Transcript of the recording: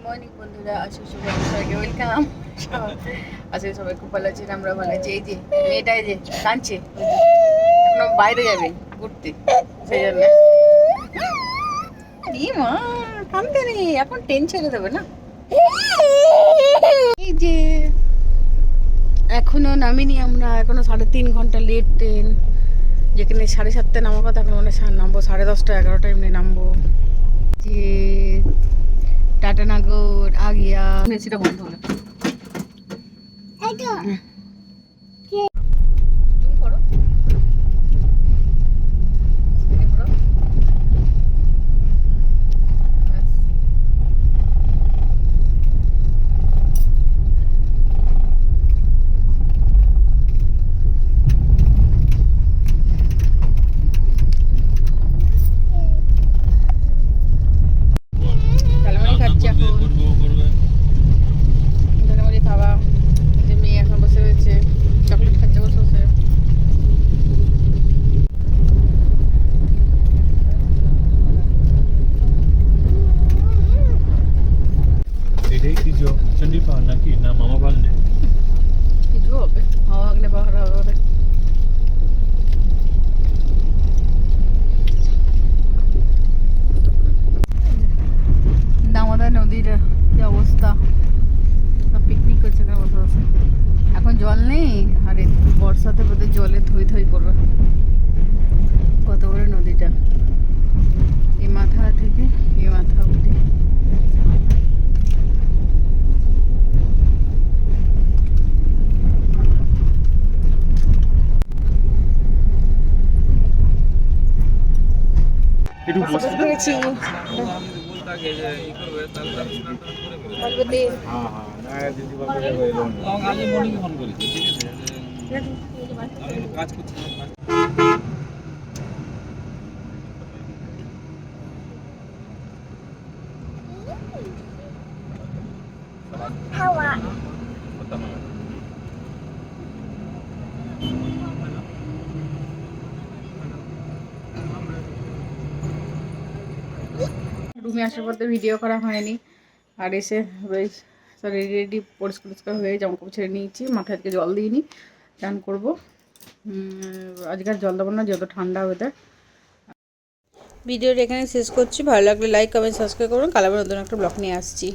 Morning বন্ধুরা, আসলে সবাইকে ওয়েলকাম। আসলে সবাই খুব ভালো আছেন, আমরা ভালো আছি। এই যে মেয়েটাই যে কাঁদছে, এখন বাইরে যাবে ঘুরতে, সেই জন্য মা কাঁদতে নেই, এখন ট্রেন ছেড়ে দেবে না। এই যে এখনো নামিনি আমরা, এখনো 3.5 ঘন্টা লেট ট্রেন। যেখানে 7:30 নামার কথা, এখন মানে নামবো 10:30 11টা এমনি নামবো। যে টাটানগর आ गया। সেটা বন্ধ হলো। জুম করো। তালমানি খাচ্ছি এখন। তালমানি খাওয়া। যে মেয়ে এখন বসে রয়েছে, চকলেট খাচ্ছে বসে বসে। এটাই কি চন্ডী পাহাড় নাকি না মামা পাহাড়? কিছু হবে, হাওয়া আগ্নে পাহাড় হবে। দামোদর নদীর যে অবস্থা, সব পিকনিক করছে এখানে বসে বসে। এখন জল নেই, আর এই বর্ষাতে বোধহয় জলে থই থই করবে। কত বড় নদীটা, এই মাথা থেকে এই মাথা অবধি। একটু বসে পেরেছি। কাজ করছি রুমে আসার পর তো ভিডিও করা হয়নি, আর এসে বেশ রেডি পরিষ্কার হয়ে জামা কাপড় ছেড়ে নিয়েছি। মাথায় আজকে জল দিইনি, স্নান করবো। আজকে আর জল দেবো না, যত ঠান্ডা ওয়েদার। ভিডিওটা এখানে শেষ করছি। ভালো লাগলে লাইক কমেন্ট সাবস্ক্রাইব করুন। কাল আবার নতুন একটা ব্লগ নিয়ে আসছি।